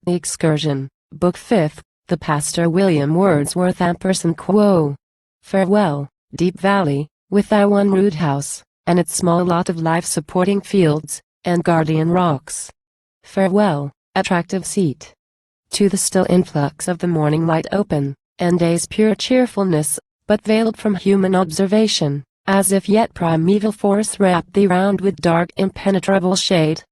The Excursion, Book 5th, The Pastor William Wordsworth &Quo. Farewell, deep valley, with thy one rude house, and its small lot of life-supporting fields, and guardian rocks. Farewell, attractive seat. To the still influx of the morning light open, and day's pure cheerfulness, but veiled from human observation, as if yet primeval force wrapped thee round with dark impenetrable shade.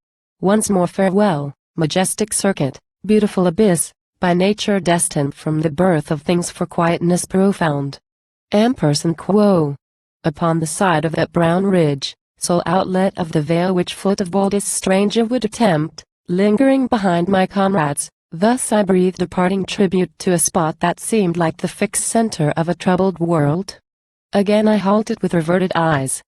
Once more farewell, majestic circuit, beautiful abyss, by nature destined from the birth of things for quietness profound. &Quo. Upon the side of that brown ridge, sole outlet of the vale which foot of boldest stranger would attempt, lingering behind my comrades, thus I breathed a parting tribute to a spot that seemed like the fixed center of a troubled world. Again I halted with averted eyes.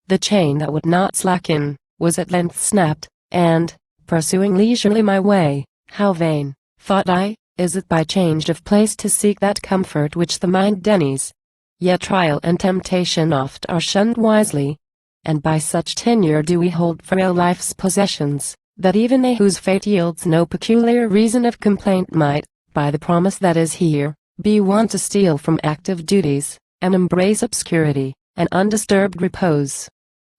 The chain that would not slacken, was at length snapped, and, pursuing leisurely my way, how vain, thought I, is it by change of place to seek that comfort which the mind denies? Yet trial and temptation oft are shunned wisely, and by such tenure do we hold frail life's possessions, that even they whose fate yields no peculiar reason of complaint might, by the promise that is here, be wont to steal from active duties, and embrace obscurity, and undisturbed repose.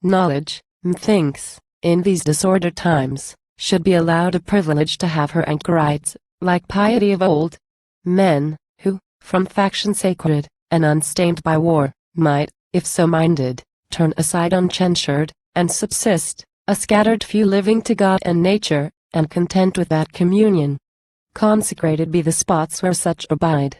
Knowledge, methinks, in these disordered times, should be allowed a privilege to have her anchorites, like piety of old. Men, who, from faction sacred, and unstained by war, might, if so minded, turn aside uncensured, and subsist, a scattered few living to God and nature, and content with that communion. Consecrated be the spots where such abide.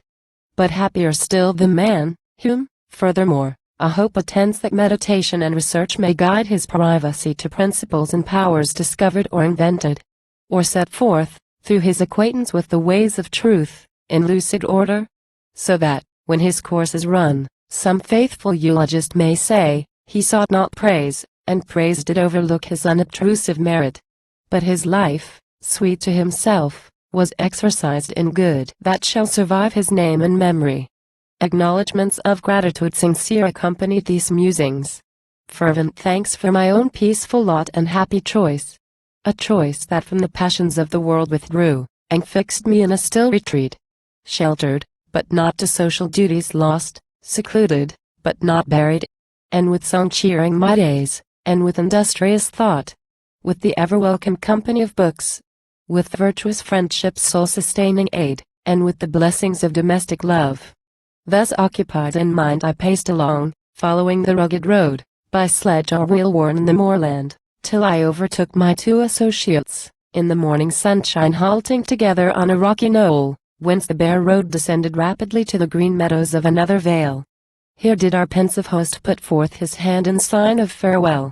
But happier still the man, whom, furthermore, a hope attends that meditation and research may guide his privacy to principles and powers discovered or invented, or set forth, through his acquaintance with the ways of truth, in lucid order, so that, when his course is run, some faithful eulogist may say, he sought not praise, and praise did overlook his unobtrusive merit. But his life, sweet to himself, was exercised in good that shall survive his name and memory. Acknowledgments of gratitude sincere accompanied these musings. Fervent thanks for my own peaceful lot and happy choice. A choice that from the passions of the world withdrew, and fixed me in a still retreat. Sheltered, but not to social duties lost, secluded, but not buried, and with song cheering my days, and with industrious thought, with the ever-welcome company of books, with virtuous friendship's soul-sustaining aid, and with the blessings of domestic love. Thus occupied in mind I paced along, following the rugged road, by sledge or wheel-worn in the moorland, till I overtook my two associates, in the morning sunshine halting together on a rocky knoll, whence the bare road descended rapidly to the green meadows of another vale. Here did our pensive host put forth his hand in sign of farewell.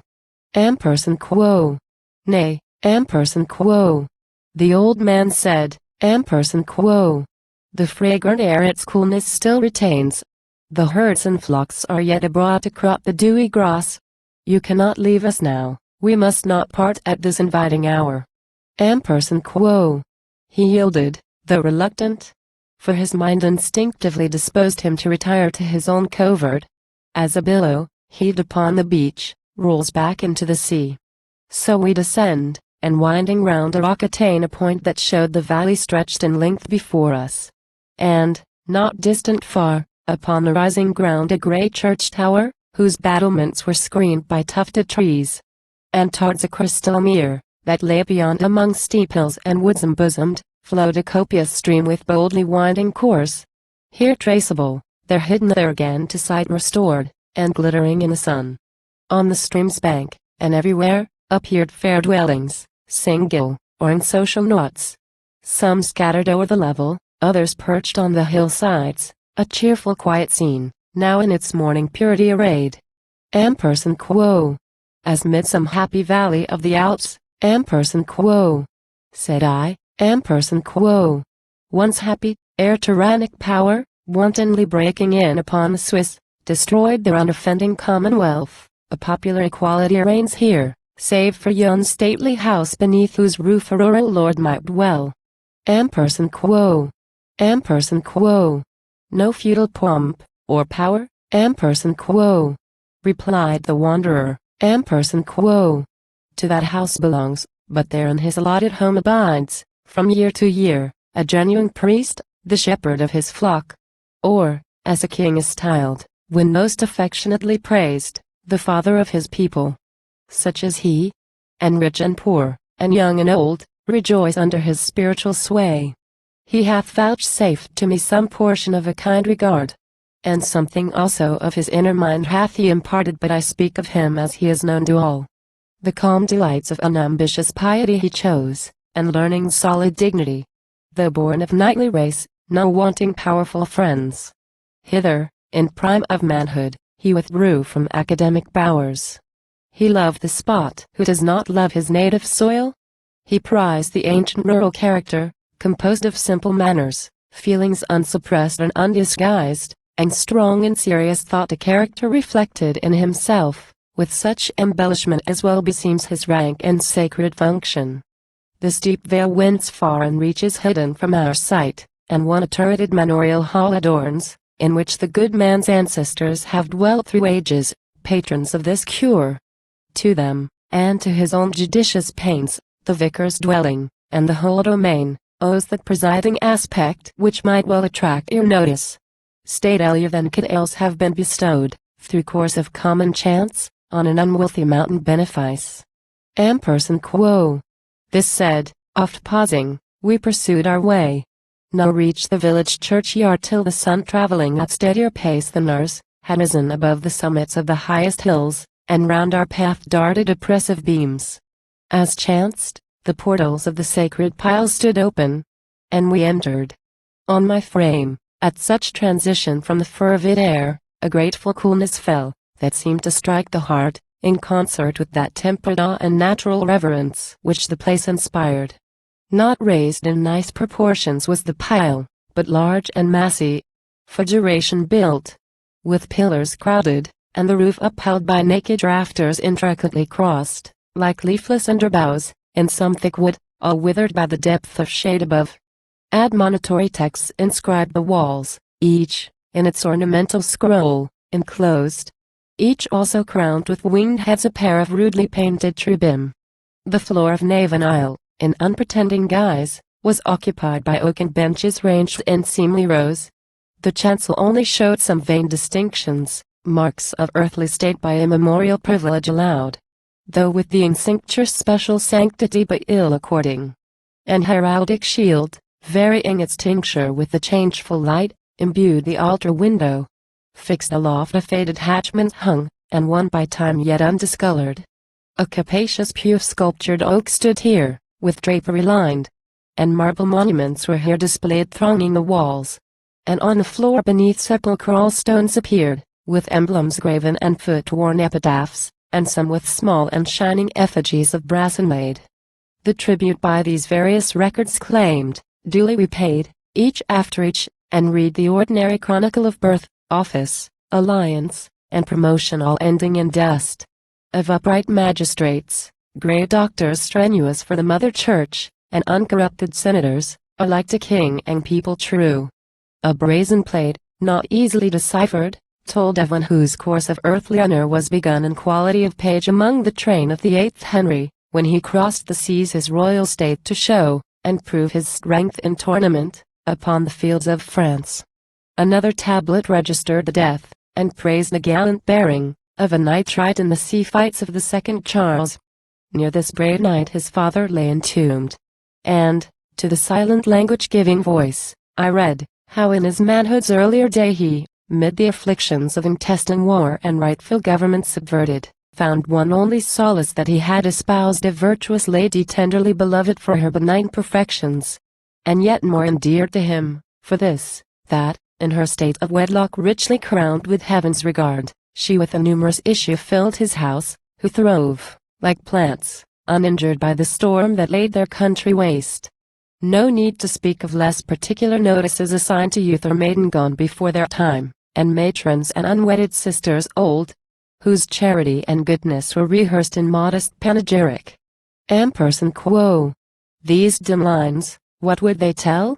&Quo. Nay, &Quo. The old man said, &Quo. The fragrant air its coolness still retains. The herds and flocks are yet abroad to crop the dewy grass. You cannot leave us now, we must not part at this inviting hour. &Quo. He yielded, though reluctant, for his mind instinctively disposed him to retire to his own covert. As a billow, heaved upon the beach, rolls back into the sea. So we descend, and winding round a rock attain a point that showed the valley stretched in length before us. And, not distant far, upon the rising ground a grey church tower, whose battlements were screened by tufted trees. And towards a crystal mere, that lay beyond among steep hills and woods embosomed, flowed a copious stream with boldly winding course. Here traceable, there hidden, there again to sight restored, and glittering in the sun. On the stream's bank, and everywhere, appeared fair dwellings, single, or in social knots. Some scattered o'er the level, others perched on the hillsides, a cheerful quiet scene, now in its morning purity arrayed. &Quo. As mid some happy valley of the Alps, &Quo. Said I, &Quo. Once happy, ere tyrannic power, wantonly breaking in upon the Swiss, destroyed their unoffending commonwealth, a popular equality reigns here, save for yon stately house beneath whose roof a rural lord might dwell. &Quo. &Quo. No feudal pomp, or power, &Quo. Replied the wanderer, &Quo. To that house belongs, but there in his allotted home abides, from year to year, a genuine priest, the shepherd of his flock. Or, as a king is styled, when most affectionately praised, the father of his people. Such is he. And rich and poor, and young and old, rejoice under his spiritual sway. He hath vouchsafed to me some portion of a kind regard, and something also of his inner mind hath he imparted, but I speak of him as he is known to all. The calm delights of unambitious piety he chose, and learning's solid dignity. Though born of knightly race, no wanting powerful friends. Hither, in prime of manhood, he withdrew from academic bowers. He loved the spot. Who does not love his native soil? He prized the ancient rural character, composed of simple manners, feelings unsuppressed and undisguised, and strong and serious thought, a character reflected in himself, with such embellishment as well beseems his rank and sacred function. This deep vale winds far and reaches hidden from our sight, and one a turreted manorial hall adorns, in which the good man's ancestors have dwelt through ages, patrons of this cure. To them, and to his own judicious pains, the vicar's dwelling, and the whole domain, owes that presiding aspect which might well attract your notice. Statelier than could else have been bestowed, through course of common chance, on an unwealthy mountain benefice. Quo. This said, oft pausing, we pursued our way. Now reached the village churchyard till the sun, travelling at steadier pace than ours, had risen above the summits of the highest hills, and round our path darted oppressive beams. As chanced, the portals of the sacred pile stood open, and we entered. On my frame, at such transition from the fervid air, a grateful coolness fell, that seemed to strike the heart, in concert with that tempered awe and natural reverence which the place inspired. Not raised in nice proportions was the pile, but large and massy, for duration built, with pillars crowded, and the roof upheld by naked rafters intricately crossed, like leafless underboughs, in some thick wood, all withered by the depth of shade above. Admonitory texts inscribed the walls, each, in its ornamental scroll, enclosed. Each also crowned with winged heads a pair of rudely painted cherubim. The floor of nave and aisle, in unpretending guise, was occupied by oaken benches ranged in seemly rows. The chancel only showed some vain distinctions, marks of earthly state by immemorial privilege allowed, though with the cincture's special sanctity but ill according. An heraldic shield, varying its tincture with the changeful light, imbued the altar window. Fixed aloft a faded hatchment hung, and one by time yet undiscolored. A capacious pew of sculptured oak stood here, with drapery lined, and marble monuments were here displayed thronging the walls. And on the floor beneath sepulchral stones appeared, with emblems graven and foot-worn epitaphs, and some with small and shining effigies of brass inlaid. The tribute by these various records claimed, duly repaid, each after each, and read the ordinary chronicle of birth, office, alliance, and promotion, all ending in dust. Of upright magistrates, grey doctors strenuous for the mother church, and uncorrupted senators, alike to king and people true. A brazen plate, not easily deciphered, told of one whose course of earthly honor was begun in quality of page among the train of the 8th Henry, when he crossed the seas his royal state to show, and prove his strength in tournament, upon the fields of France. Another tablet registered the death, and praised the gallant bearing, of a knight tried in the sea fights of the 2nd Charles. Near this brave knight his father lay entombed. And, to the silent language-giving voice, I read, how in his manhood's earlier day he, mid the afflictions of intestine war and rightful government subverted, found one only solace, that he had espoused a virtuous lady tenderly beloved for her benign perfections, and yet more endeared to him, for this, that, in her state of wedlock richly crowned with heaven's regard, she with a numerous issue filled his house, who throve, like plants, uninjured by the storm that laid their country waste. No need to speak of less particular notices assigned to youth or maiden gone before their time, and matrons and unwedded sisters old, whose charity and goodness were rehearsed in modest panegyric. Quo. These dim lines, what would they tell?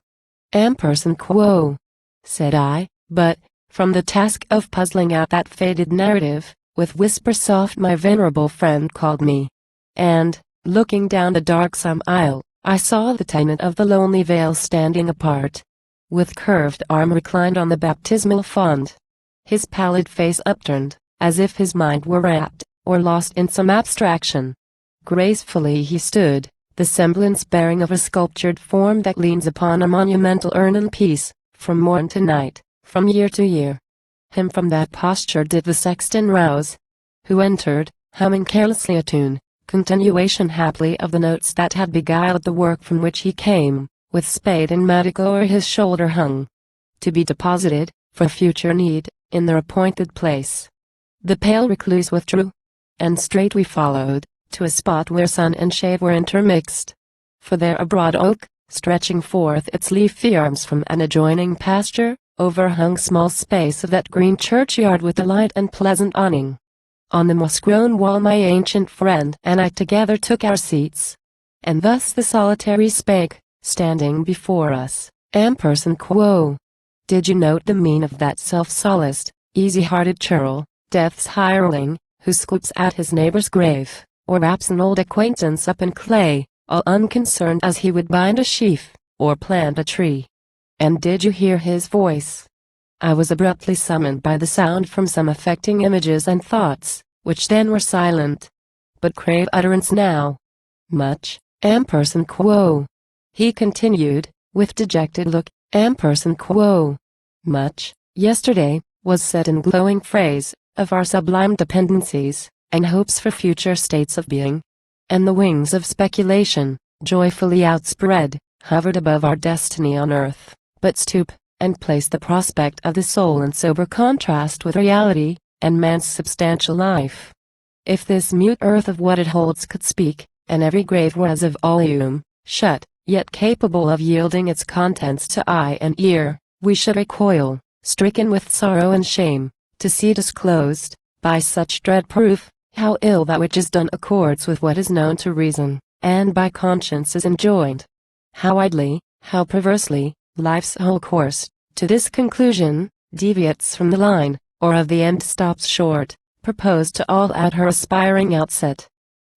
Quo. Said I, but, from the task of puzzling out that faded narrative, with whisper soft my venerable friend called me, and, looking down the darksome aisle, I saw the tenant of the lonely vale standing apart, with curved arm reclined on the baptismal font, his pallid face upturned, as if his mind were rapt, or lost in some abstraction. Gracefully he stood, the semblance bearing of a sculptured form that leans upon a monumental urn in peace, from morn to night, from year to year. Him from that posture did the sexton rouse, who entered, humming carelessly a tune, continuation haply of the notes that had beguiled the work from which he came, with spade and mattock o'er his shoulder hung, to be deposited, for future need, in their appointed place. The pale recluse withdrew, and straight we followed, to a spot where sun and shade were intermixed. For there a broad oak, stretching forth its leafy arms from an adjoining pasture, overhung small space of that green churchyard with a light and pleasant awning. On the moss-grown wall my ancient friend and I together took our seats. And thus the solitary spake, standing before us, Ampersand quo. Did you note the mien of that self-solaced, easy-hearted churl, death's hireling, who scoops at his neighbor's grave, or wraps an old acquaintance up in clay, all unconcerned as he would bind a sheaf, or plant a tree? And did you hear his voice? I was abruptly summoned by the sound from some affecting images and thoughts, which then were silent, but crave utterance now. Much, Ampersand quo. He continued, with dejected look, Ampersand quo. Much, yesterday, was said in glowing phrase, of our sublime dependencies, and hopes for future states of being. And the wings of speculation, joyfully outspread, hovered above our destiny on earth, but stoop, and place the prospect of the soul in sober contrast with reality, and man's substantial life. If this mute earth of what it holds could speak, and every grave was of oleum, shut, yet capable of yielding its contents to eye and ear, we should recoil, stricken with sorrow and shame, to see disclosed, by such dread proof, how ill that which is done accords with what is known to reason, and by conscience is enjoined. How idly, how perversely, life's whole course, to this conclusion, deviates from the line, or of the end stops short, proposed to all at her aspiring outset.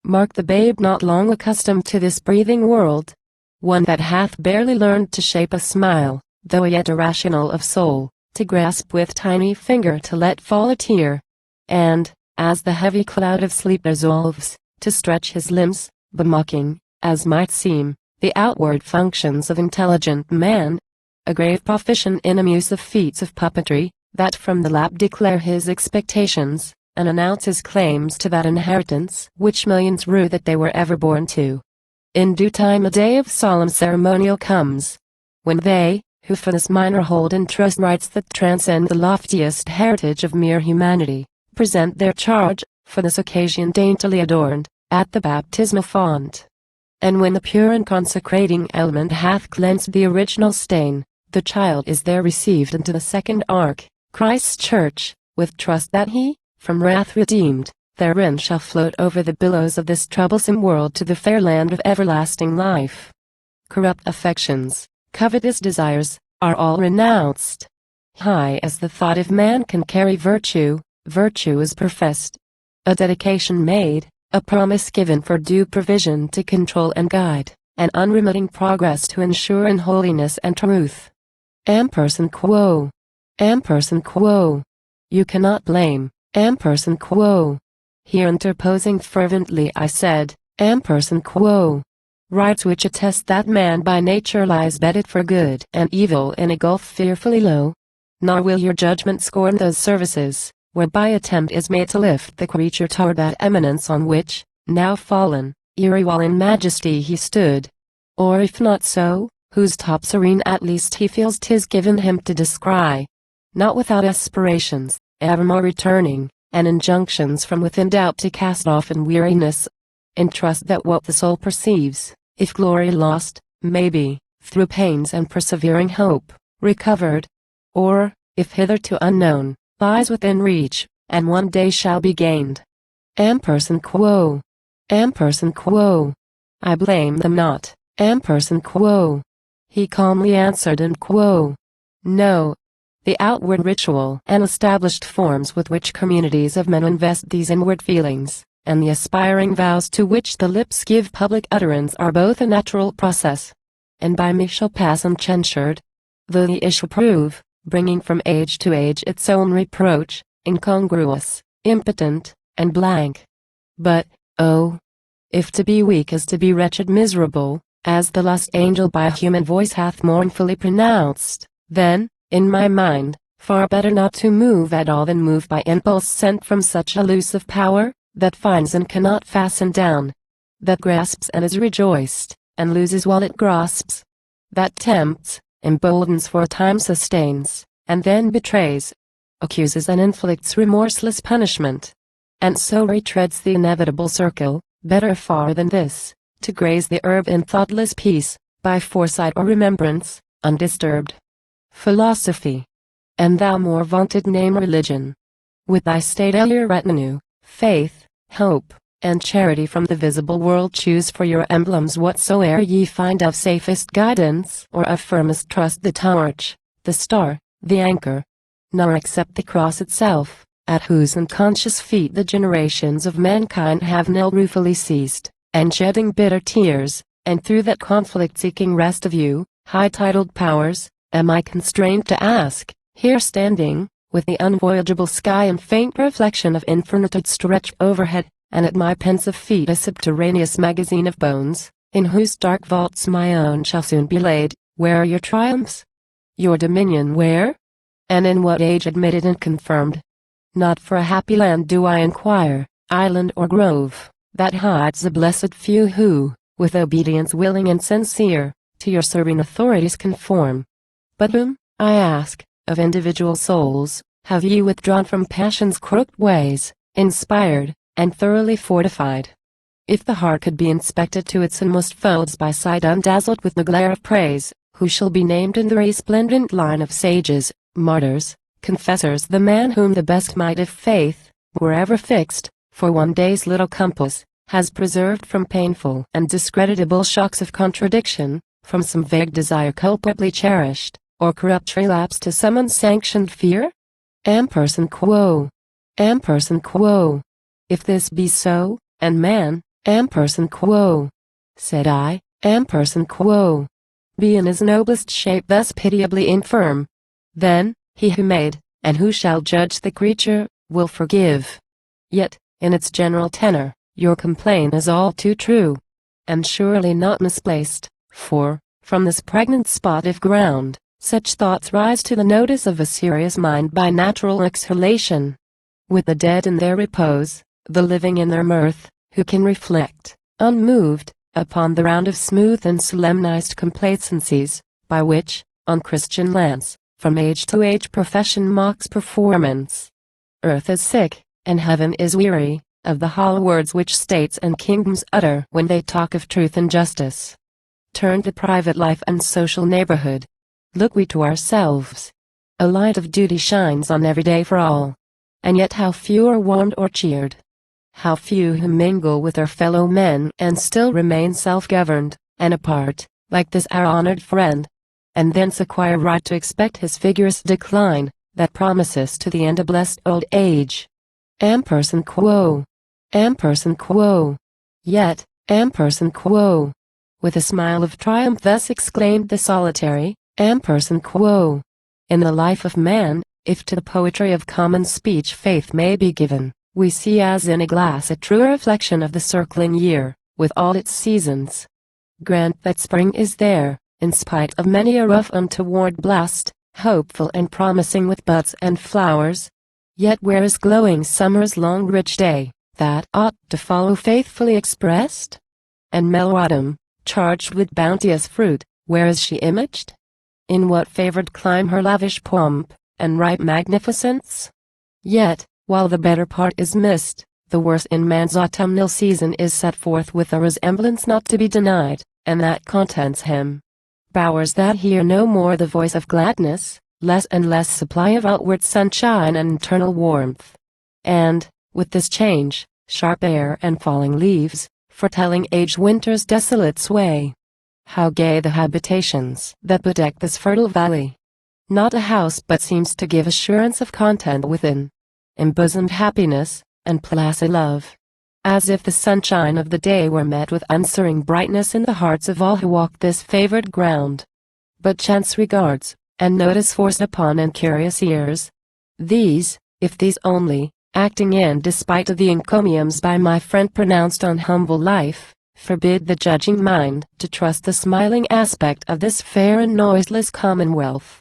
Mark the babe not long accustomed to this breathing world, one that hath barely learned to shape a smile, though yet irrational of soul, to grasp with tiny finger to let fall a tear, and, as the heavy cloud of sleep dissolves, to stretch his limbs, bemocking, as might seem, the outward functions of intelligent man, a grave proficient in amusive feats of puppetry, that from the lap declare his expectations, and announce his claims to that inheritance which millions rue that they were ever born to. In due time a day of solemn ceremonial comes, when they, who for this minor hold in trust rights that transcend the loftiest heritage of mere humanity, present their charge, for this occasion daintily adorned, at the baptismal font. And when the pure and consecrating element hath cleansed the original stain, the child is there received into the second ark, Christ's church, with trust that he, from wrath redeemed, therein shall float over the billows of this troublesome world to the fair land of everlasting life. Corrupt affections, covetous desires, are all renounced. High as the thought of man can carry virtue, virtue is professed. A dedication made, a promise given for due provision to control and guide, an unremitting progress to ensure in holiness and truth. Ampersand quo. Ampersand quo. You cannot blame, Ampersand quo. Here interposing fervently I said, Ampersand quo. Rights which attest that man by nature lies bedded for good and evil in a gulf fearfully low. Nor will your judgment scorn those services, whereby attempt is made to lift the creature toward that eminence on which, now fallen, eerie while in majesty he stood. Or if not so, whose top serene at least he feels 'tis given him to descry. Not without aspirations, evermore returning, and injunctions from within doubt to cast off in weariness. In trust that what the soul perceives, if glory lost, may be, through pains and persevering hope, recovered. Or, if hitherto unknown, lies within reach, and one day shall be gained. Ampersand quo. Ampersand quo. I blame them not, Ampersand quo. He calmly answered and quo. No. The outward ritual and established forms with which communities of men invest these inward feelings, and the aspiring vows to which the lips give public utterance are both a natural process, and by me shall pass uncensured, though the issue prove, bringing from age to age its own reproach, incongruous, impotent, and blank. But, oh, if to be weak is to be wretched miserable, as the lust angel by a human voice hath mournfully pronounced, then, in my mind, far better not to move at all than move by impulse sent from such elusive power, that finds and cannot fasten down, that grasps and is rejoiced, and loses while it grasps, that tempts, emboldens for a time, sustains, and then betrays, accuses and inflicts remorseless punishment, and so retreads the inevitable circle. Better far than this, to graze the herb in thoughtless peace, by foresight or remembrance, undisturbed. Philosophy, and thou more vaunted name religion, with thy statelier retinue, faith, hope, and charity from the visible world choose for your emblems whatsoe'er ye find of safest guidance or of firmest trust, the torch, the star, the anchor, nor except the cross itself, at whose unconscious feet the generations of mankind have knelt ruefully seized, and shedding bitter tears, and through that conflict-seeking rest of you, high-titled powers, am I constrained to ask, here standing, with the unvoyageable sky and faint reflection of infinitude stretched overhead, and at my pensive feet a subterraneous magazine of bones, in whose dark vaults my own shall soon be laid, where are your triumphs? Your dominion where? And in what age admitted and confirmed? Not for a happy land do I inquire, island or grove, that hides the blessed few who, with obedience willing and sincere, to your serene authorities conform. But whom, I ask, of individual souls, have ye withdrawn from passion's crooked ways, inspired, and thoroughly fortified? If the heart could be inspected to its inmost folds by sight undazzled with the glare of praise, who shall be named in the resplendent line of sages, martyrs, confessors, the man whom the best might of faith, wherever fixed, for one day's little compass, has preserved from painful and discreditable shocks of contradiction, from some vague desire culpably cherished, or corrupt relapse to some unsanctioned fear? Ampersand quo. Ampersand quo. If this be so, and man, ampersand quo, said I, ampersand quo, be in his noblest shape thus pitiably infirm, then, he who made, and who shall judge the creature, will forgive. Yet, in its general tenor, your complaint is all too true, and surely not misplaced, for, from this pregnant spot of ground, such thoughts rise to the notice of a serious mind by natural exhalation. With the dead in their repose, the living in their mirth, who can reflect, unmoved, upon the round of smooth and solemnized complacencies, by which, on Christian lands, from age to age profession mocks performance. Earth is sick, and heaven is weary, of the hollow words which states and kingdoms utter when they talk of truth and justice. Turn to private life and social neighborhood. Look we to ourselves. A light of duty shines on every day for all. And yet how few are warmed or cheered. How few who mingle with their fellow men and still remain self-governed, and apart, like this our honored friend, and thence acquire right to expect his vigorous decline, that promises to the end a blessed old age. Ampersand quo. Ampersand quo. Yet, ampersand quo. With a smile of triumph thus exclaimed the solitary, ampersand quo. In the life of man, if to the poetry of common speech faith may be given, we see as in a glass a true reflection of the circling year, with all its seasons. Grant that spring is there, in spite of many a rough untoward blast, hopeful and promising with buds and flowers. Yet where is glowing summer's long rich day, that ought to follow faithfully expressed? And mellow autumn, charged with bounteous fruit, where is she imaged? In what favored clime her lavish pomp, and ripe magnificence? Yet, while the better part is missed, the worst in man's autumnal season is set forth with a resemblance not to be denied, and that contents him. Bowers that hear no more the voice of gladness, less and less supply of outward sunshine and internal warmth. And, with this change, sharp air and falling leaves, foretelling age winter's desolate sway. How gay the habitations that bedeck this fertile valley! Not a house but seems to give assurance of content within, embosomed happiness, and placid love. as if the sunshine of the day were met with unstirring brightness in the hearts of all who walk this favored ground. But chance regards, and notice forced upon incurious ears. These, if these only, acting in despite of the encomiums by my friend pronounced on humble life, forbid the judging mind to trust the smiling aspect of this fair and noiseless commonwealth.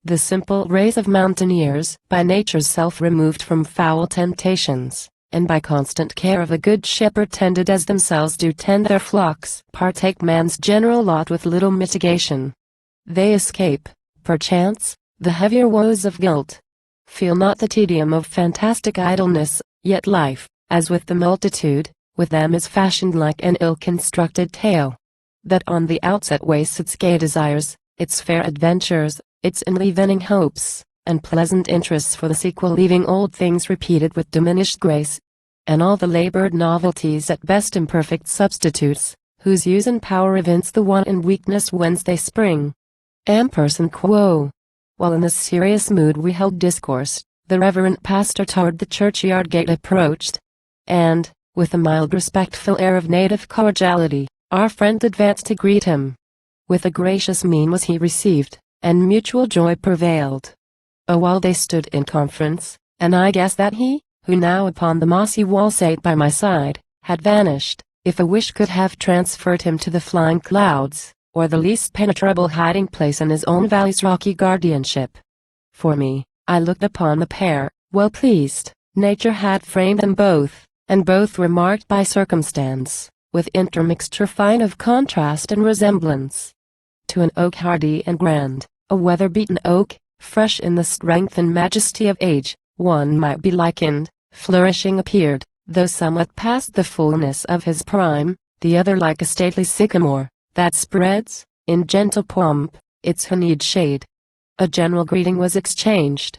The simple race of mountaineers, by nature's self removed from foul temptations, and by constant care of a good shepherd tended as themselves do tend their flocks, partake man's general lot with little mitigation. They escape, perchance, the heavier woes of guilt. Feel not the tedium of fantastic idleness, yet life, as with the multitude, with them is fashioned like an ill-constructed tale, that on the outset wastes its gay desires, its fair adventures, its enlivening hopes, and pleasant interests for the sequel, leaving old things repeated with diminished grace, and all the labored novelties at best imperfect substitutes, whose use and power evince the want and weakness whence they spring. Ampersand quo. While in this serious mood we held discourse, the reverend pastor toward the churchyard gate approached, and, with a mild respectful air of native cordiality, our friend advanced to greet him. With a gracious mien was he received, and mutual joy prevailed. A while they stood in conference, and I guessed that he, who now upon the mossy wall sate by my side, had vanished, if a wish could have transferred him to the flying clouds, or the least penetrable hiding place in his own valley's rocky guardianship. For me, I looked upon the pair, well pleased. Nature had framed them both, and both were marked by circumstance, with intermixture fine of contrast and resemblance. To an oak hardy and grand, a weather-beaten oak, fresh in the strength and majesty of age, one might be likened, flourishing appeared, though somewhat past the fullness of his prime, the other like a stately sycamore, that spreads, in gentle pomp, its honeyed shade. A general greeting was exchanged,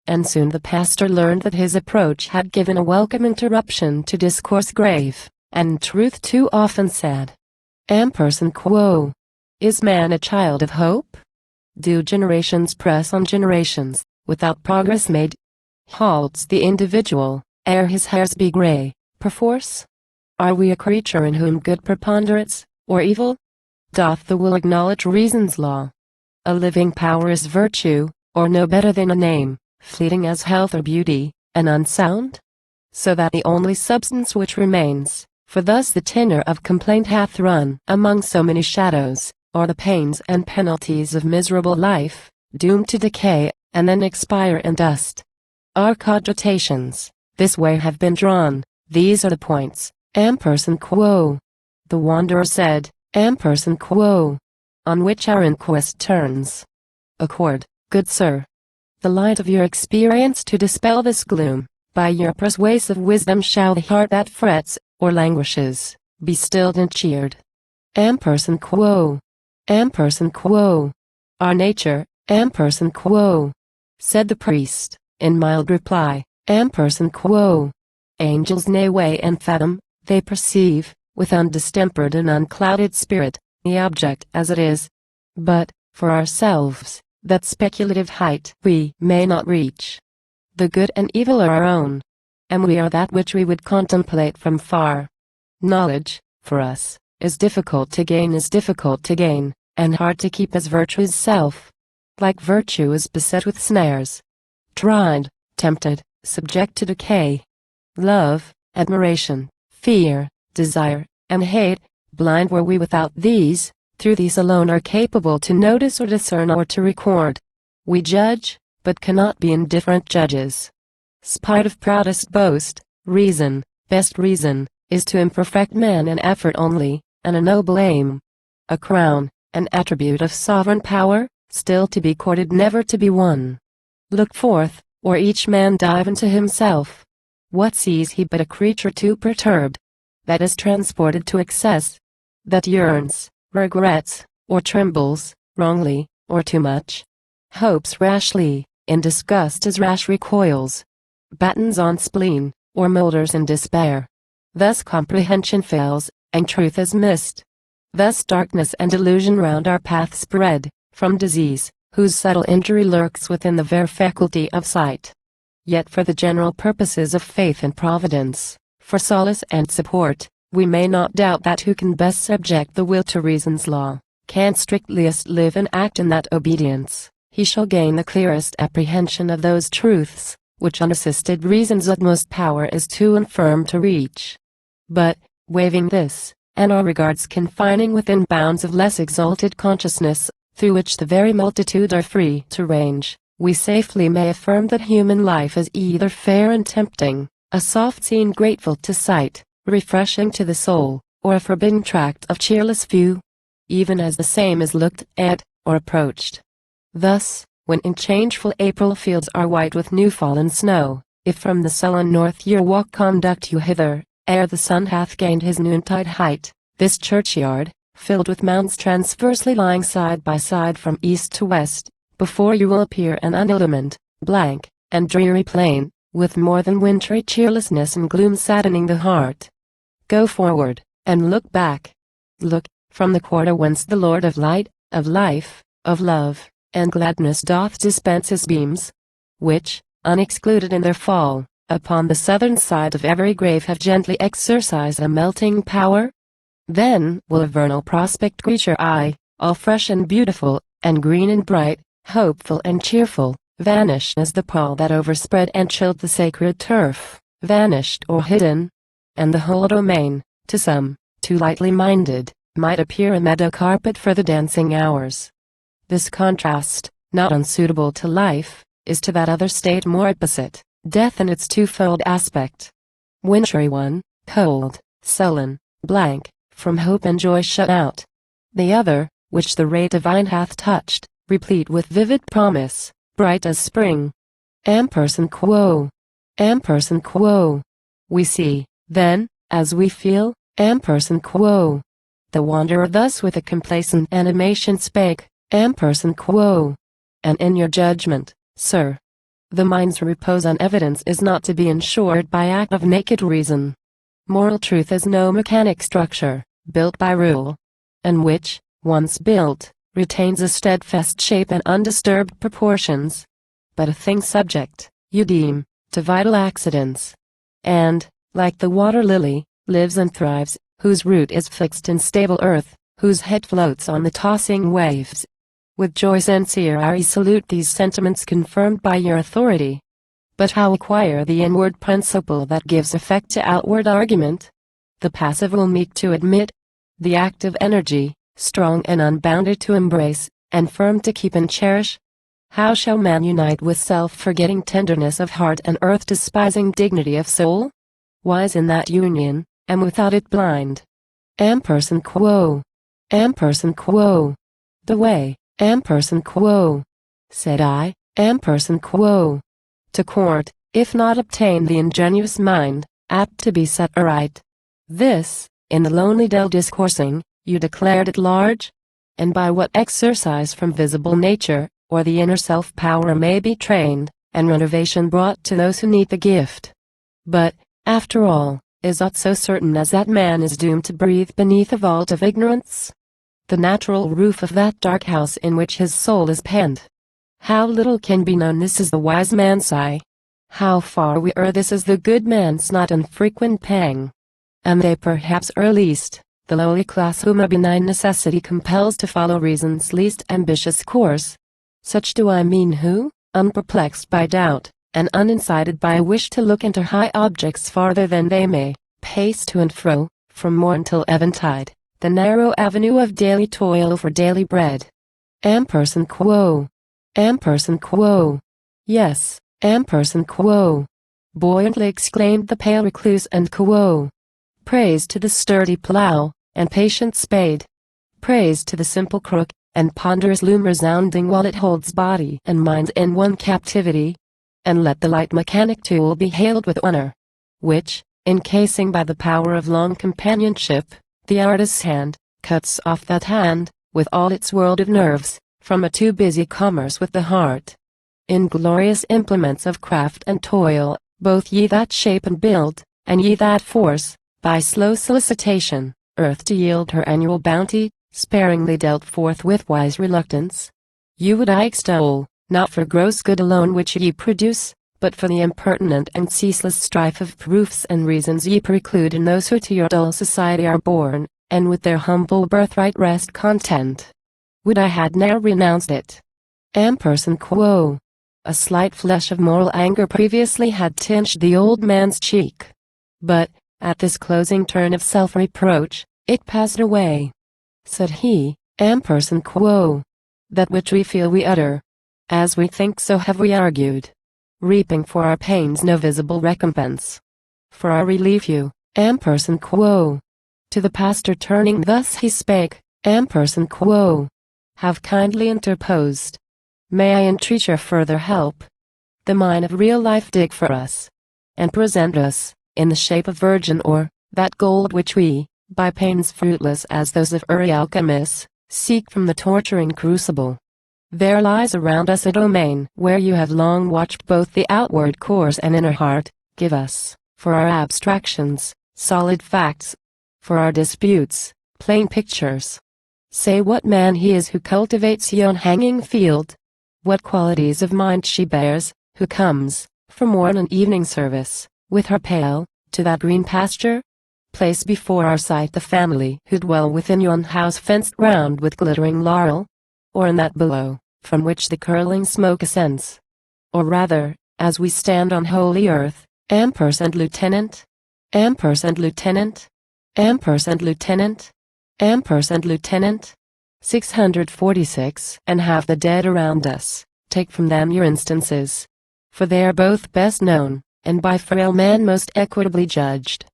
and soon the pastor learned that his approach had given a welcome interruption to discourse grave, and in truth too often sad. Ampersand quo. Is man a child of hope? Do generations press on generations, without progress made? Halts the individual, ere his hairs be gray, perforce? Are we a creature in whom good preponderates, or evil? Doth the will acknowledge reason's law? A living power is virtue, or no better than a name, fleeting as health or beauty, and unsound? So that the only substance which remains, for thus the tenor of complaint hath run among so many shadows, are the pains and penalties of miserable life, doomed to decay, and then expire in dust. Our cogitations, this way have been drawn, these are the points, ampersand quo. The wanderer said, ampersand quo. On which our inquest turns. Accord, good sir, the light of your experience to dispel this gloom. By your persuasive wisdom shall the heart that frets, or languishes, be stilled and cheered. Ampersand quo. Ampersand quo. Our nature, ampersand quo. Said the priest, in mild reply, ampersand quo. Angels nay weigh and fathom, they perceive, with undistempered and unclouded spirit, the object as it is. But, for ourselves, that speculative height we may not reach. The good and evil are our own, and we are that which we would contemplate from far. Knowledge, for us, is difficult to gain, and hard to keep as virtue's self. Like virtue is beset with snares. Tried, tempted, subject to decay. Love, admiration, fear, desire, and hate, blind were we without these, through these alone are capable to notice or discern or to record. We judge, but cannot be indifferent judges. Spite of proudest boast, reason, best reason, is to imperfect man an effort only, and a noble aim. A crown, an attribute of sovereign power, still to be courted never to be won. Look forth, or each man dive into himself. What sees he but a creature too perturbed, that is transported to excess, that yearns, regrets, or trembles, wrongly, or too much, hopes rashly, in disgust as rash recoils, battens on spleen, or moulders in despair. Thus comprehension fails, and truth is missed. Thus darkness and illusion round our path spread, from disease, whose subtle injury lurks within the bare faculty of sight. Yet for the general purposes of faith and providence, for solace and support, we may not doubt that who can best subject the will to reason's law, can strictliest live and act in that obedience, he shall gain the clearest apprehension of those truths, which unassisted reason's utmost power is too infirm to reach. But, waiving this, and our regards confining within bounds of less exalted consciousness, through which the very multitude are free to range, we safely may affirm that human life is either fair and tempting, a soft scene grateful to sight, refreshing to the soul, or a forbidden tract of cheerless view, even as the same is looked at, or approached. Thus, when in changeful April fields are white with new-fallen snow, if from the sullen north your walk conduct you hither, ere the sun hath gained his noontide height, this churchyard, filled with mounds transversely lying side by side from east to west, before you will appear an unillumined, blank, and dreary plain, with more than wintry cheerlessness and gloom saddening the heart. Go forward, and look back. Look, from the quarter whence the Lord of light, of life, of love, and gladness doth dispense his beams, which, unexcluded in their fall, upon the southern side of every grave have gently exercised a melting power. Then will a vernal prospect greet your eye, all fresh and beautiful, and green and bright, hopeful and cheerful, vanished as the pall that overspread and chilled the sacred turf, vanished or hidden, and the whole domain, to some, too lightly minded, might appear a meadow carpet for the dancing hours. This contrast, not unsuitable to life, is to that other state more opposite, death in its twofold aspect. Wintry one, cold, sullen, blank, from hope and joy shut out. The other, which the ray divine hath touched, replete with vivid promise, bright as spring. Ampersand quo. Ampersand quo. We see, then, as we feel, ampersand quo. The wanderer thus with a complacent animation spake, ampersand quo. And in your judgment, sir, the mind's repose on evidence is not to be ensured by act of naked reason. Moral truth is no mechanic structure, built by rule, and which, once built, retains a steadfast shape and undisturbed proportions, but a thing subject, you deem, to vital accidents, and, like the water lily, lives and thrives, whose root is fixed in stable earth, whose head floats on the tossing waves. With joy sincere I salute these sentiments confirmed by your authority. But how acquire the inward principle that gives effect to outward argument? The passive will meek to admit, the active energy, strong and unbounded to embrace, and firm to keep and cherish. How shall man unite with self-forgetting tenderness of heart and earth-despising dignity of soul? Wise in that union, and without it blind. Ampersand quo. Ampersand quo. The way, ampersand quo. Said I, ampersand quo. To court, if not obtain the ingenuous mind, apt to be set aright. This, in the lonely dell discoursing, you declared at large? And by what exercise from visible nature, or the inner self-power may be trained, and renovation brought to those who need the gift. But, after all, is aught so certain as that man is doomed to breathe beneath a vault of ignorance? The natural roof of that dark house in which his soul is penned. How little can be known, this is the wise man's sigh. How far we err, this is the good man's not infrequent pang. And they perhaps err least, the lowly class whom a benign necessity compels to follow reason's least ambitious course. Such do I mean who, unperplexed by doubt, and unincited by a wish to look into high objects farther than they may, pace to and fro, from morn till eventide, the narrow avenue of daily toil for daily bread. Ampersand quo. Ampersand quo. Yes, ampersand quo. Buoyantly exclaimed the pale recluse, and quo. Praise to the sturdy plough, and patient spade. Praise to the simple crook, and ponderous loom resounding while it holds body and mind in one captivity. And let the light mechanic tool be hailed with honor, which, encasing by the power of long companionship, the artist's hand, cuts off that hand, with all its world of nerves, from a too busy commerce with the heart. Inglorious implements of craft and toil, both ye that shape and build, and ye that force, by slow solicitation, earth to yield her annual bounty, sparingly dealt forth with wise reluctance. You would I extol, not for gross good alone which ye produce, but for the impertinent and ceaseless strife of proofs and reasons ye preclude in those who to your dull society are born, and with their humble birthright rest content. Would I had ne'er renounced it. Ampersand quo. A slight flush of moral anger previously had tinged the old man's cheek. But, at this closing turn of self-reproach, it passed away. Said he, ampersand quo. That which we feel we utter. As we think so have we argued. Reaping for our pains no visible recompense. For our relief you, ampersand quo. To the pastor turning thus he spake, ampersand quo. Have kindly interposed. May I entreat your further help? The mine of real life dig for us. And present us, in the shape of virgin ore, that gold which we, by pains fruitless as those of early alchemists, seek from the torturing crucible. There lies around us a domain where you have long watched both the outward course and inner heart. Give us, for our abstractions, solid facts. For our disputes, plain pictures. Say what man he is who cultivates yon hanging field. What qualities of mind she bears, who comes, for morn and evening service, with her pail, to that green pasture? Place before our sight the family who dwell within yon house fenced round with glittering laurel, or in that below, from which the curling smoke ascends. Or rather, as we stand on holy earth, ampersand lieutenant, ampersand lieutenant, ampersand lieutenant, ampersand lieutenant. 646. And have the dead around us, take from them your instances. For they are both best known, and by frail man most equitably judged.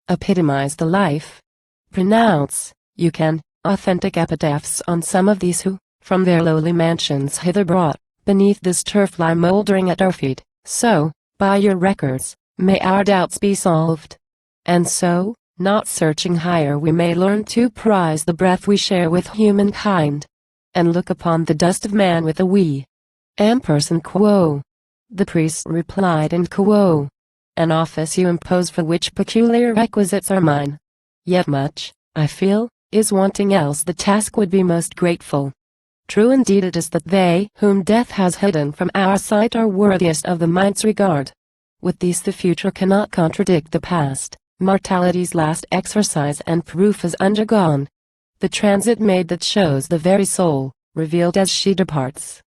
Epitomize the life. Pronounce, you can, authentic epitaphs on some of these who, from their lowly mansions hither brought, beneath this turf lie mouldering at our feet, so, by your records, may our doubts be solved. And so, not searching higher we may learn to prize the breath we share with humankind, and look upon the dust of man with a we. Ampersand quo. The priest replied in quo. An office you impose for which peculiar requisites are mine. Yet much, I feel, is wanting else the task would be most grateful. True indeed it is that they whom death has hidden from our sight are worthiest of the mind's regard. With these the future cannot contradict the past. Mortality's last exercise and proof is undergone. The transit made that shows the very soul, revealed as she departs.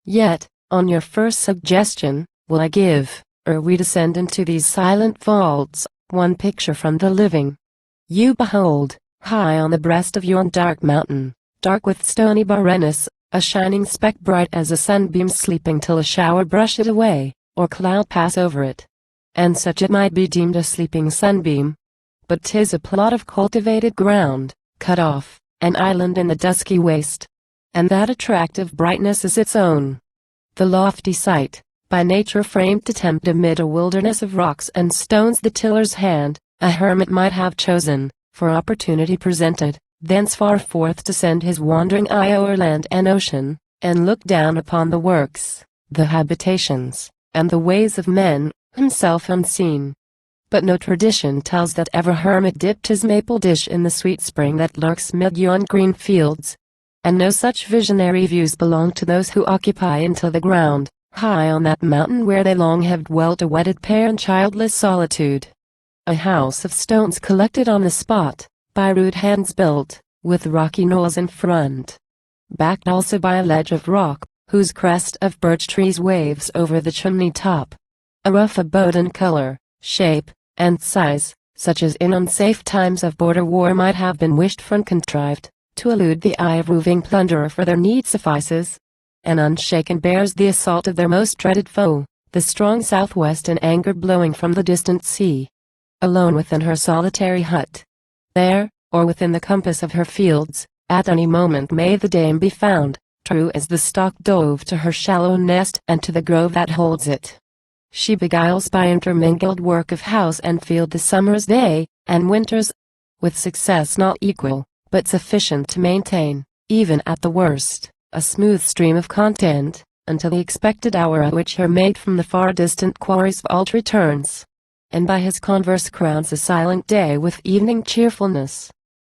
Yet, on your first suggestion, will I give, ere we descend into these silent vaults, one picture from the living. You behold, high on the breast of yon dark mountain, dark with stony barrenness, a shining speck bright as a sunbeam sleeping till a shower brush it away, or cloud pass over it. And such it might be deemed a sleeping sunbeam. But 'tis a plot of cultivated ground, cut off, an island in the dusky waste. And that attractive brightness is its own. The lofty site, by nature framed to tempt amid a wilderness of rocks and stones the tiller's hand, a hermit might have chosen, for opportunity presented, thence far forth to send his wandering eye o'er land and ocean, and look down upon the works, the habitations, and the ways of men, himself unseen. But no tradition tells that ever hermit dipped his maple dish in the sweet spring that lurks mid yon green fields. And no such visionary views belong to those who occupy until the ground, high on that mountain where they long have dwelt a wedded pair in childless solitude. A house of stones collected on the spot, by rude hands built, with rocky knolls in front. Backed also by a ledge of rock, whose crest of birch trees waves over the chimney top. A rough abode in color, shape, and size, such as in unsafe times of border war might have been wished for and contrived, to elude the eye of roving plunderer for their need suffices. And unshaken bears the assault of their most dreaded foe, the strong southwest in anger blowing from the distant sea. Alone within her solitary hut. There, or within the compass of her fields, at any moment may the dame be found, true as the stock dove to her shallow nest and to the grove that holds it. She beguiles by intermingled work of house and field the summer's day, and winter's, with success not equal, but sufficient to maintain, even at the worst, a smooth stream of content, until the expected hour at which her mate from the far distant quarry's vault returns, and by his converse crowns a silent day with evening cheerfulness.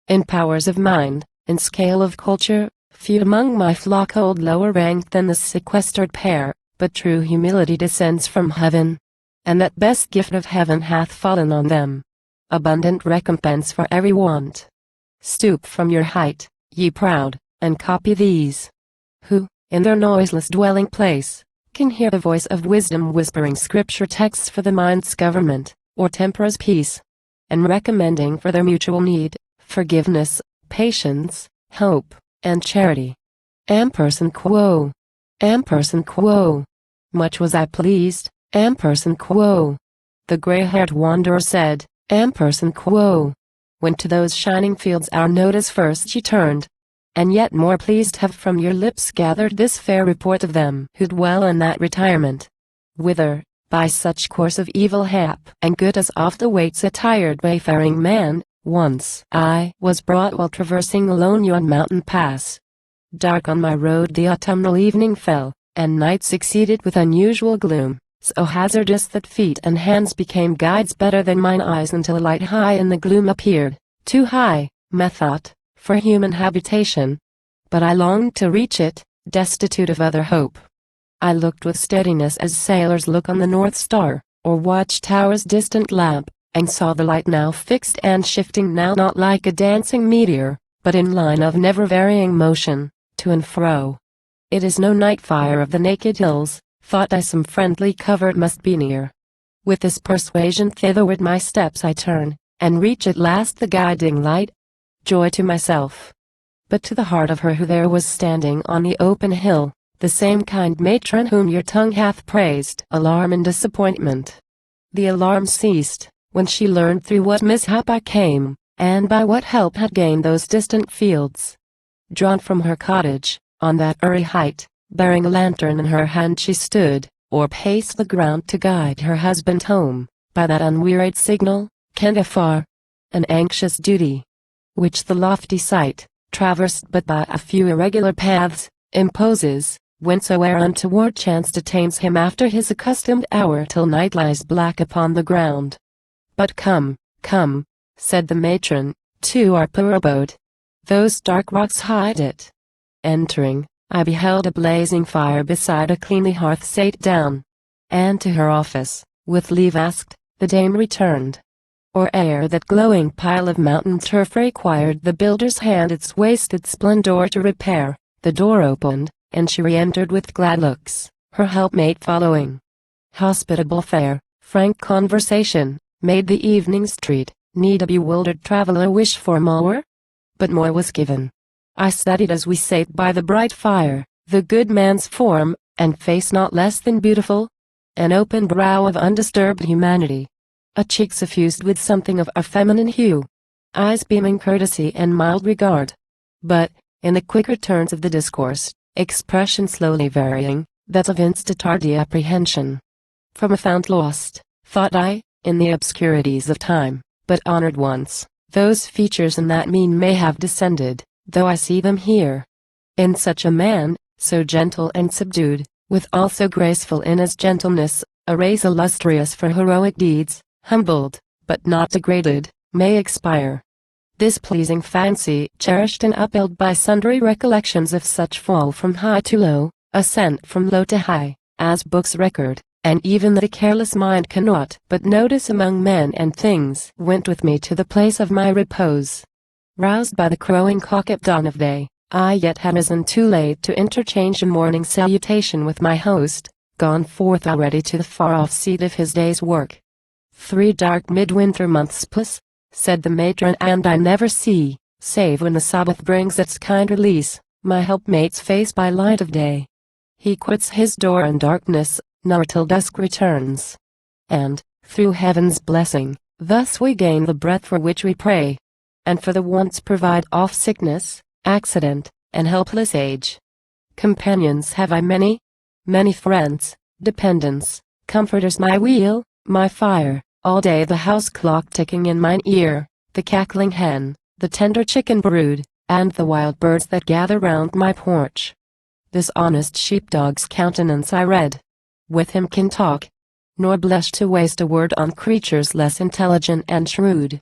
In powers of mind, in scale of culture, few among my flock hold lower rank than the sequestered pair, but true humility descends from heaven. And that best gift of heaven hath fallen on them. Abundant recompense for every want. Stoop from your height, ye proud, and copy these, who, in their noiseless dwelling place, can hear the voice of wisdom whispering scripture texts for the mind's government, or temper's peace, and recommending for their mutual need, forgiveness, patience, hope, and charity. Quo. Quo. Much was I pleased, quo. The gray-haired wanderer said, Quo. When to those shining fields our notice first ye turned, and yet more pleased have from your lips gathered this fair report of them who dwell in that retirement, whither, by such course of evil hap and good as oft awaits a tired wayfaring man, once I was brought while traversing alone yon mountain pass. Dark on my road the autumnal evening fell, and night succeeded with unusual gloom, so hazardous that feet and hands became guides better than mine eyes until a light high in the gloom appeared, too high, methought, for human habitation. But I longed to reach it, destitute of other hope. I looked with steadiness as sailors look on the North Star, or watch tower's distant lamp, and saw the light now fixed and shifting now not like a dancing meteor, but in line of never-varying motion, to and fro. It is no night fire of the naked hills, thought I, some friendly covert must be near. With this persuasion thitherward my steps I turn, and reach at last the guiding light. Joy to myself, but to the heart of her who there was standing on the open hill, the same kind matron whom your tongue hath praised. Alarm and disappointment. The alarm ceased, when she learned through what mishap I came, and by what help had gained those distant fields. Drawn from her cottage, on that airy height, bearing a lantern in her hand she stood, or paced the ground to guide her husband home, by that unwearied signal, kenned afar, an anxious duty, which the lofty sight, traversed but by a few irregular paths, imposes, whensoe'er untoward chance detains him after his accustomed hour till night lies black upon the ground. But come, come, said the matron, to our poor abode. Those dark rocks hide it. Entering, I beheld a blazing fire beside a cleanly hearth sate down. And to her office, with leave asked, the dame returned. Or ere that glowing pile of mountain turf required the builder's hand its wasted splendor to repair, the door opened, and she re-entered with glad looks, her helpmate following. Hospitable fare, frank conversation, made the evening's treat. Need a bewildered traveler wish for more? But more was given. I studied as we sate by the bright fire, the good man's form, and face not less than beautiful. An open brow of undisturbed humanity. A cheek suffused with something of a feminine hue. Eyes beaming courtesy and mild regard. But, in the quicker turns of the discourse, expression slowly varying, that evinced a tardy apprehension. From a fount lost, thought I, in the obscurities of time, but honored once, those features in that mean may have descended, though I see them here. In such a man, so gentle and subdued, withal so graceful in his gentleness, a race illustrious for heroic deeds, humbled, but not degraded, may expire. This pleasing fancy, cherished and upheld by sundry recollections of such fall from high to low, ascent from low to high, as books record, and even the careless mind cannot but notice among men and things, went with me to the place of my repose. Roused by the crowing cock at dawn of day, I yet had risen too late to interchange a morning salutation with my host, gone forth already to the far-off seat of his day's work. 3 dark midwinter months plus, said the matron, and I never see, save when the Sabbath brings its kind release, my helpmate's face by light of day. He quits his door in darkness, nor till dusk returns. And, through heaven's blessing, thus we gain the breath for which we pray, and for the wants provide off sickness, accident, and helpless age. Companions have I many friends, dependents, comforters, my wheel, my fire, all day the house clock ticking in mine ear, the cackling hen, the tender chicken brood, and the wild birds that gather round my porch. This honest sheepdog's countenance I read. With him can talk, nor blush to waste a word on creatures less intelligent and shrewd.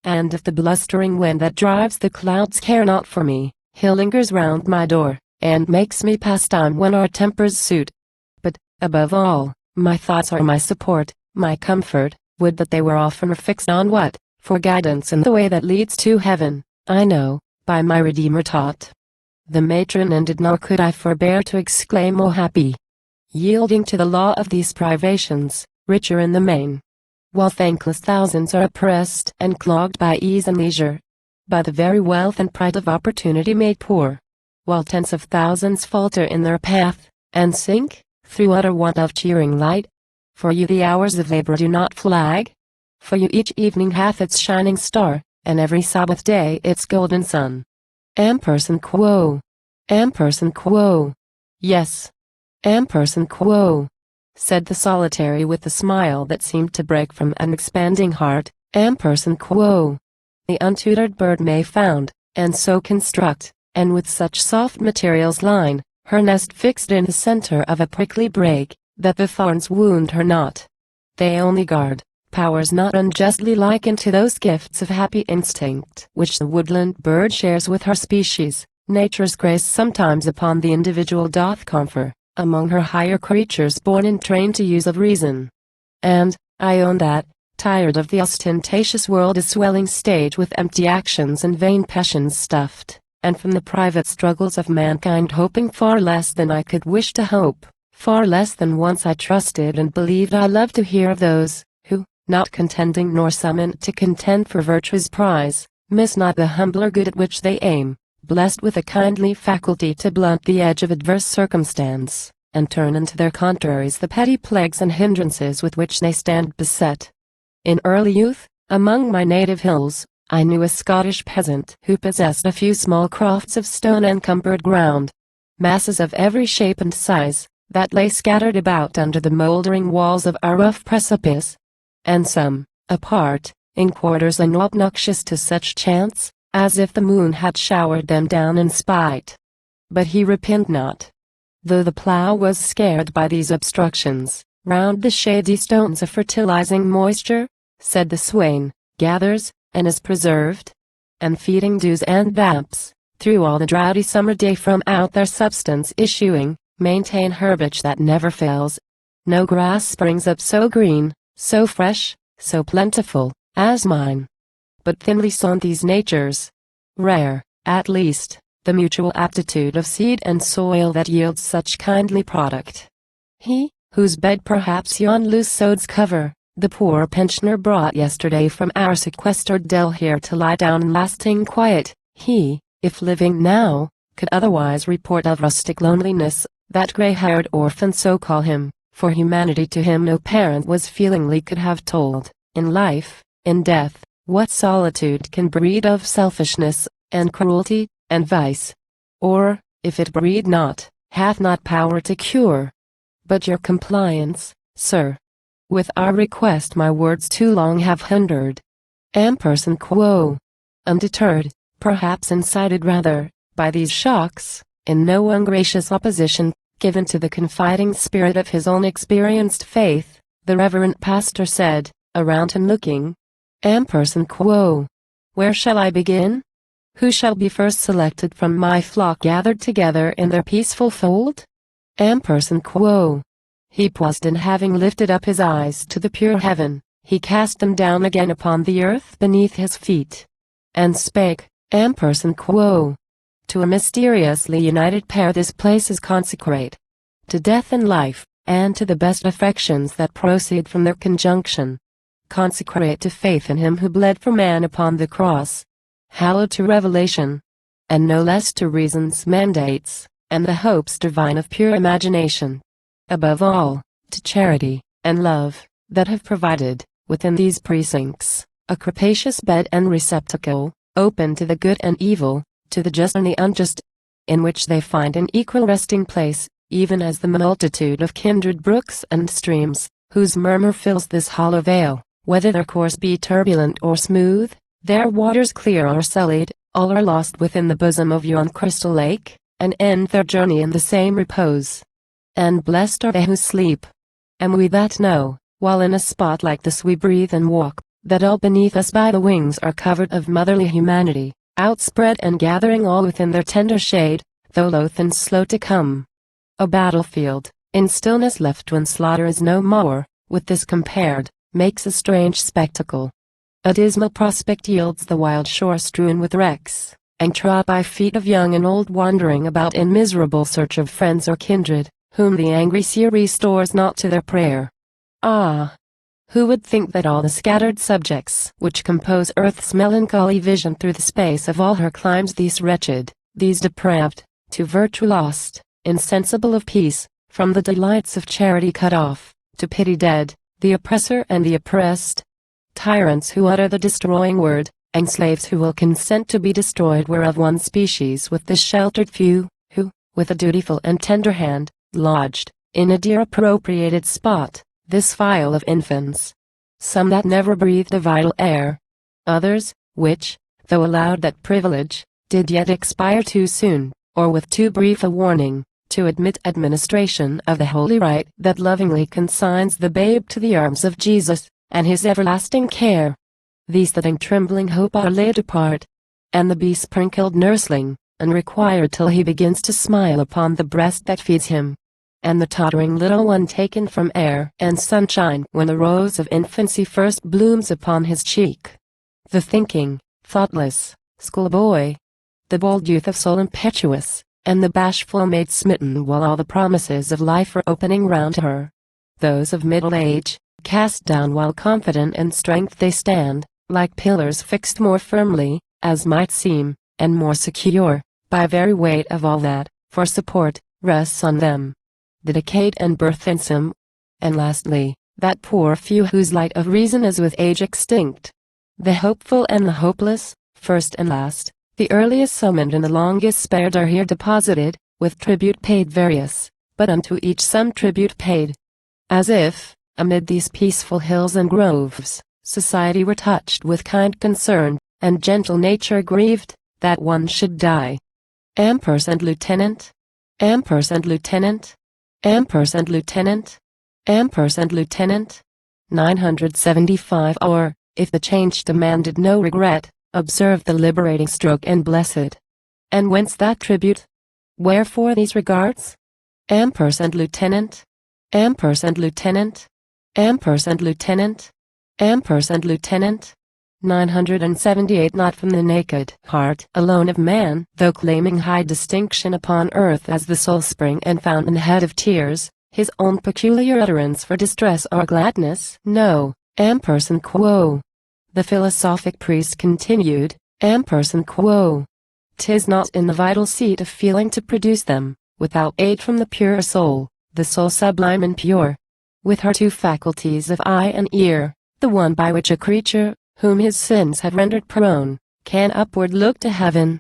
And if the blustering wind that drives the clouds care not for me, he lingers round my door, and makes me pass time when our tempers suit. But, Above all, my thoughts are my support, my comfort. Would that they were oftener fixed on what, for guidance in the way that leads to heaven, I know, by my Redeemer taught. The matron ended, nor could I forbear to exclaim, O happy, yielding to the law of these privations, richer in the main. While thankless thousands are oppressed and clogged by ease and leisure, by the very wealth and pride of opportunity made poor. While tens of thousands falter in their path, and sink, through utter want of cheering light. For you the hours of labor do not flag. For you each evening hath its shining star, and every Sabbath day its golden sun. Ampersand quo. Ampersand quo. Yes. Ampersand quo. Said the solitary with a smile that seemed to break from an expanding heart. Ampersand quo. The untutored bird may found, and so construct, and with such soft materials line, her nest fixed in the center of a prickly brake, that the thorns wound her not. They only guard powers not unjustly likened to those gifts of happy instinct which the woodland bird shares with her species. Nature's grace sometimes upon the individual doth confer, among her higher creatures born and trained to use of reason. And, I own that, tired of the ostentatious world, a swelling stage with empty actions and vain passions stuffed, and from the private struggles of mankind hoping far less than I could wish to hope, far less than once I trusted and believed. I love to hear of those, who, not contending nor summoned to contend for virtue's prize, miss not the humbler good at which they aim, blessed with a kindly faculty to blunt the edge of adverse circumstance, and turn into their contraries the petty plagues and hindrances with which they stand beset. In early youth, among my native hills, I knew a Scottish peasant who possessed a few small crofts of stone-encumbered ground, masses of every shape and size, that lay scattered about under the mouldering walls of a rough precipice, and some, apart, in quarters unobnoxious to such chance, as if the moon had showered them down in spite. But he repined not. Though the plough was scared by these obstructions, round the shady stones a fertilizing moisture, said the swain, gathers, and is preserved, and feeding dews and damps, through all the droughty summer day from out their substance issuing, maintain herbage that never fails. No grass springs up so green, so fresh, so plentiful, as mine. But thinly sown these natures. Rare, at least, the mutual aptitude of seed and soil that yields such kindly product. He, whose bed perhaps yon loose sods cover, the poor pensioner brought yesterday from our sequestered dell here to lie down in lasting quiet, he, if living now, could otherwise report of rustic loneliness, that gray-haired orphan so call him, for humanity to him no parent was feelingly could have told, in life, in death, what solitude can breed of selfishness, and cruelty, and vice, or, if it breed not, hath not power to cure. But your compliance, sir, with our request my words too long have hindered. Ampersand quo. Undeterred, perhaps incited rather, by these shocks, in no ungracious opposition, given to the confiding spirit of his own experienced faith, the reverend pastor said, around him looking, Ampersand quo. Where shall I begin? Who shall be first selected from my flock gathered together in their peaceful fold? Ampersand quo. He paused, and having lifted up his eyes to the pure heaven, he cast them down again upon the earth beneath his feet, and spake, Ampersand quo. To a mysteriously united pair this place is consecrate, to death and life, and to the best affections that proceed from their conjunction. Consecrate to faith in him who bled for man upon the cross, hallowed to revelation, and no less to reason's mandates, and the hopes divine of pure imagination. Above all, to charity, and love, that have provided, within these precincts, a capacious bed and receptacle, open to the good and evil, to the just and the unjust, in which they find an equal resting place, even as the multitude of kindred brooks and streams, whose murmur fills this hollow vale, whether their course be turbulent or smooth, their waters clear or sullied, all are lost within the bosom of yon crystal lake, and end their journey in the same repose. And blessed are they who sleep. And we that know, while in a spot like this we breathe and walk, that all beneath us by the wings are covered of motherly humanity, outspread and gathering all within their tender shade, though loath and slow to come. A battlefield, in stillness left when slaughter is no more, with this compared, makes a strange spectacle. A dismal prospect yields the wild shore strewn with wrecks, and trod by feet of young and old wandering about in miserable search of friends or kindred, whom the angry sea restores not to their prayer. Ah! Who would think that all the scattered subjects which compose earth's melancholy vision through the space of all her climes, these wretched, these depraved, to virtue lost, insensible of peace, from the delights of charity cut off, to pity dead, the oppressor and the oppressed, tyrants who utter the destroying word, and slaves who will consent to be destroyed were of one species with the sheltered few, who, with a dutiful and tender hand, lodged, in a dear appropriated spot, this file of infants. Some that never breathed a vital air. Others, which, though allowed that privilege, did yet expire too soon, or with too brief a warning, to admit administration of the holy rite that lovingly consigns the babe to the arms of Jesus, and his everlasting care. These that in trembling hope are laid apart, and the besprinkled nursling, unrequired till he begins to smile upon the breast that feeds him, and the tottering little one taken from air and sunshine when the rose of infancy first blooms upon his cheek. The thinking, thoughtless, schoolboy, the bold youth of soul impetuous, and the bashful maid smitten while all the promises of life are opening round her. Those of middle age, cast down while confident in strength they stand, like pillars fixed more firmly, as might seem, and more secure, by very weight of all that, for support, rests on them. The decayed and burthensome, and lastly, that poor few whose light of reason is with age extinct. The hopeful and the hopeless, first and last, the earliest summoned and the longest spared are here deposited, with tribute paid various, but unto each some tribute paid. As if, amid these peaceful hills and groves, society were touched with kind concern, and gentle nature grieved, that one should die. Ampersand Lieutenant. Ampersand Lieutenant. Ampersand Lieutenant. Ampersand Lieutenant. 975. Or, if the change demanded no regret, observe the liberating stroke and blessed. And whence that tribute? Wherefore these regards? Ampersand Lieutenant. Ampersand Lieutenant. Ampersand Lieutenant. Ampersand Lieutenant. 978. Not from the naked heart alone of man, though claiming high distinction upon earth as the sole spring and fountainhead of tears, his own peculiar utterance for distress or gladness. No, ampersand quo. The philosophic priest continued, ampersand quo. 'Tis not in the vital seat of feeling to produce them, without aid from the pure soul, the soul sublime and pure, with her two faculties of eye and ear, the one by which a creature, whom his sins have rendered prone, can upward look to heaven,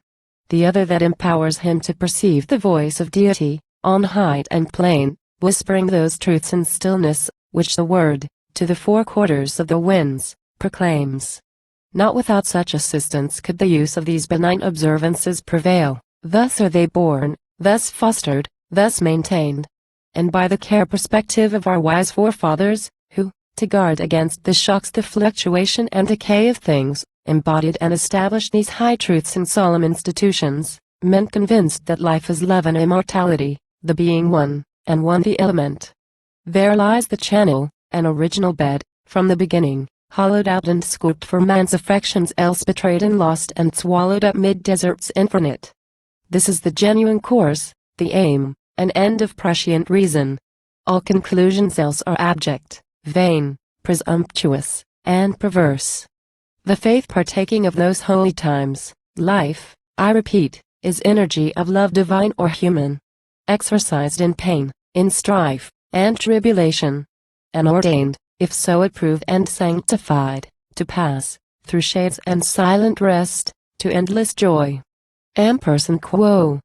the other that empowers him to perceive the voice of deity, on height and plain, whispering those truths in stillness, which the word, to the four quarters of the winds, proclaims. Not without such assistance could the use of these benign observances prevail. Thus are they born, thus fostered, thus maintained, and by the care perspective of our wise forefathers, who, to guard against the shocks, the fluctuation and decay of things, embodied and established these high truths in solemn institutions, men convinced that life is love and immortality, the being one, and one the element. There lies the channel, an original bed, from the beginning, hollowed out and scooped for man's affections, else betrayed and lost and swallowed up mid deserts infinite. This is the genuine course, the aim, and end of prescient reason. All conclusions else are abject, vain, presumptuous, and perverse. The faith partaking of those holy times, life, I repeat, is energy of love divine or human, exercised in pain, in strife, and tribulation, and ordained, if so approved and sanctified, to pass, through shades and silent rest, to endless joy. Ampersand quo.